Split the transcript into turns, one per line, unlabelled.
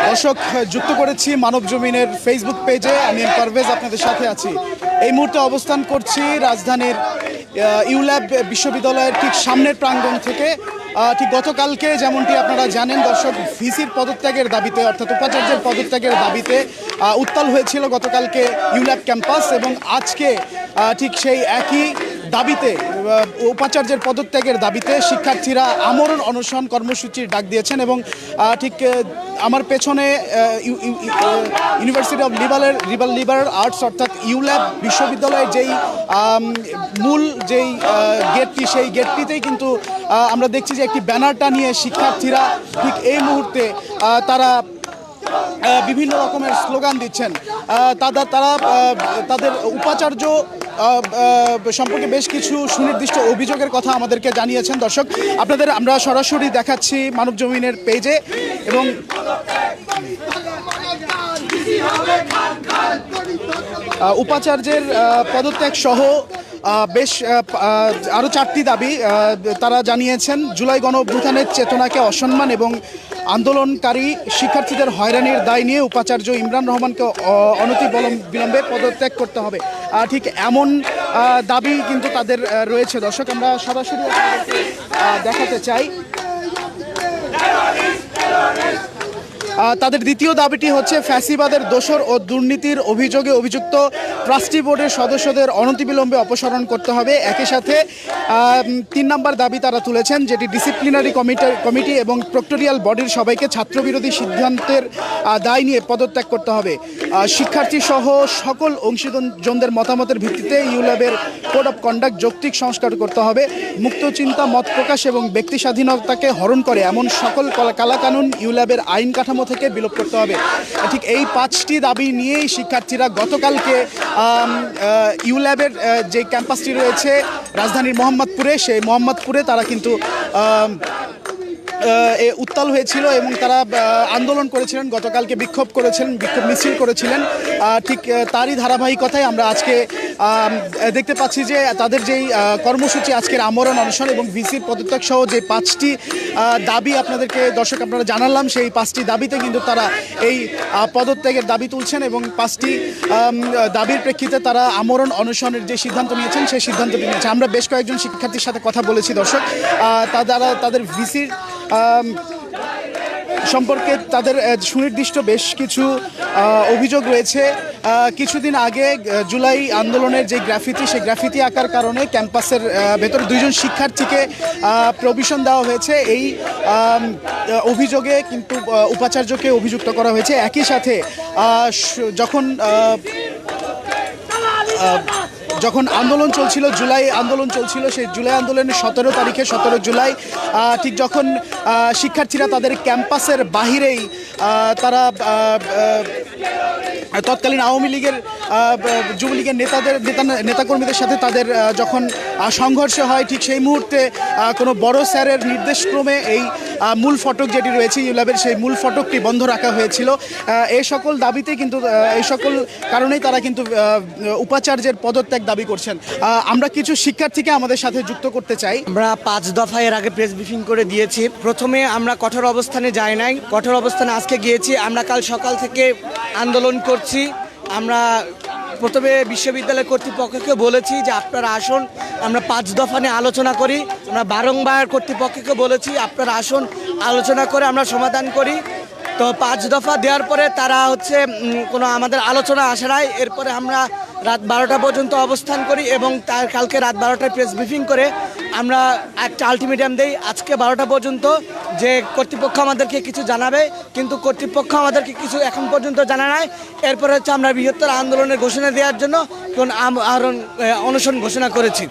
দর্শক, যুক্ত করেছি মানব জমিনের ফেসবুক পেজে। আমি পারভেজ আপনাদের সাথে আছি। এই মুহূর্তে অবস্থান করছি রাজধানীর ইউল্যাব বিশ্ববিদ্যালয়ের ঠিক সামনের প্রাঙ্গণ থেকে। ঠিক গতকালকে যেমনটি আপনারা জানেন দর্শক, ভিসির পদত্যাগের দাবিতে অর্থাৎ উপাচার্যের পদত্যাগের দাবিতে উত্তাল হয়েছিল গতকালকে ইউল্যাব ক্যাম্পাস, এবং আজকে ঠিক সেই একই দাবিতে উপাচার্যের পদত্যাগের দাবিতে শিক্ষার্থীরা আমরণ অনশন কর্মসূচির ডাক দিয়েছেন। এবং ঠিক আমার পেছনে ইউনিভার্সিটি অফ লিবারেল আর্টস অর্থাৎ ইউল্যাব বিশ্ববিদ্যালয়ের যেই মূল যেই গেটটি, সেই গেটটিতেই কিন্তু আমরা দেখছি যে একটি ব্যানার টানিয়ে শিক্ষার্থীরা ঠিক এই মুহূর্তে তারা বিভিন্ন রকমের স্লোগান দিচ্ছেন। তারা তাদের উপাচার্য সম্পর্কে বেশ কিছু সুনির্দিষ্ট অভিযোগের কথা আমাদেরকে জানিয়েছেন। দর্শক, আপনাদের আমরা সরাসরি দেখাচ্ছি মানব জমিনের পেজে। এবং উপাচার্যের পদত্যাগ সহ বেশ আরও 4টি দাবি তারা জানিয়েছেন। জুলাই গণ অভ্যুত্থানের চেতনাকে অসম্মান এবং আন্দোলনকারী শিক্ষার্থীদের হয়রানির দায় নিয়ে উপাচার্য ইমরান রহমানকে অনতিবিলম্বে পদত্যাগ করতে হবে। ঠিক এমন দাবি কিন্তু তাদের রয়েছে। দর্শক, আমরা সরাসরি দেখাতে চাই। তাদের দ্বিতীয় দাবিটি হচ্ছে ফ্যাসিবাদের দোসর ও দুর্নীতির অভিযোগে অভিযুক্ত ট্রাস্টি বোর্ডের সদস্যদের অনতিবিলম্বে অপসারণ করতে হবে। একই সাথে 3 নম্বর দাবি তারা তুলেছেন, যেটি ডিসিপ্লিনারি কমিটি এবং প্রক্টোরিয়াল বডির সবাইকে ছাত্রবিরোধী সিদ্ধান্তের দায় নিয়ে পদত্যাগ করতে হবে। শিক্ষার্থী সহ সকল অংশীজনদের মতামতের ভিত্তিতে ইউল্যাবের কোড অফ কন্ডাক্ট যৌক্তিক সংস্কার করতে হবে। মুক্ত চিন্তা, মত প্রকাশ এবং ব্যক্তি স্বাধীনতাকে হরণ করে এমন সকল কালাকানুন ইউল্যাবের আইন কাঠামো থেকে বিলোপ করতে হবে। ঠিক এই 5টি দাবি নিয়েই শিক্ষার্থীরা গতকালকে ইউল্যাবের যে ক্যাম্পাসটি রয়েছে রাজধানীর মোহাম্মদপুরে, সেই মোহাম্মদপুরে তারা কিন্তু উত্তাল হয়েছিল এবং তারা আন্দোলন করেছিলেন, গতকালকে বিক্ষোভ মিছিল করেছিলেন। ঠিক তারই ধারাবাহিকতায় আমরা আজকে দেখতে পাচ্ছি যে তাদের যেই কর্মসূচি আজকের আমরণ অনশন এবং ভিসির পদত্যাগ সহ যে 5টি দাবি আপনাদেরকে দর্শক আপনারা জানালাম, সেই 5টি দাবিতে কিন্তু তারা এই পদত্যাগের দাবি তুলছেন এবং 5টি দাবির প্রেক্ষিতে তারা আমরণ অনশনের যে সিদ্ধান্ত নিয়েছেন সেই সিদ্ধান্তটি নিয়েছে। আমরা বেশ কয়েকজন শিক্ষার্থীর সাথে কথা বলেছি দর্শক, তাদের ভিসির সম্পর্কে তাদের সুনির্দিষ্ট বেশ কিছু অভিযোগ রয়েছে। কিছুদিন আগে জুলাই আন্দোলনের যে গ্রাফিতি, সেই গ্রাফিতি আঁকার কারণে ক্যাম্পাসের ভেতরে 2 জন শিক্ষার্থীকে প্রভিশন দেওয়া হয়েছে। এই অভিযোগে কিন্তু উপাচার্যকে অভিযুক্ত করা হয়েছে। একই সাথে যখন আন্দোলন চলছিল, জুলাই আন্দোলন চলছিল, সেই জুলাই আন্দোলনের 17 জুলাই ঠিক যখন শিক্ষার্থীরা তাদের ক্যাম্পাসের বাহিরেই তারা তৎকালীন আওয়ামী লীগের যুবলীগের নেতাকর্মীদের সাথে তাদের যখন সংঘর্ষ হয়, ঠিক সেই মুহূর্তে কোনো বড় স্যারের নির্দেশক্রমে এই মূল ফটক যেটি রয়েছে ইউল্যাবের, সেই মূল ফটকটি বন্ধ রাখা হয়েছিল। এই সকল দাবিতে কিন্তু এই সকল কারণেই তারা কিন্তু উপাচার্যের পদত্যাগ দাবি করছেন। আমরা কিছু শিক্ষার্থীকে আমাদের সাথে যুক্ত করতে চাই।
আমরা 5 দফা এর আগে প্রেস ব্রিফিং করে দিয়েছি। প্রথমে আমরা কঠোর অবস্থানে যাই নাই, কঠোর অবস্থানে আজকে গিয়েছি। আমরা কাল সকাল থেকে আন্দোলন করছি। আমরা প্রথমে বিশ্ববিদ্যালয় কর্তৃপক্ষকে বলেছি যে আপনারা আসুন, আমরা 5 দফা নিয়ে আলোচনা করি। আমরা বারংবার কর্তৃপক্ষকে বলেছি আপনারা আসুন, আলোচনা করে আমরা সমাধান করি। তো 5 দফা দেওয়ার পরে তারা কোনো আমাদের আলোচনা আসে নাই। এরপরে আমরা রাত 12টা পর্যন্ত অবস্থান করি এবং কালকে রাত 12টায় প্রেস ব্রিফিং করে আমরা একটা আলটিমেটাম দেই আজকে 12টা পর্যন্ত, যে কর্তৃপক্ষ আমাদেরকে কিছু জানাবে, কিন্তু কর্তৃপক্ষ আমাদেরকে কিছু এখন পর্যন্ত জানা নাই। এরপরে আমরা বৃহত্তর আন্দোলনের ঘোষণা দেওয়ার জন্য অনশন ঘোষণা করেছি।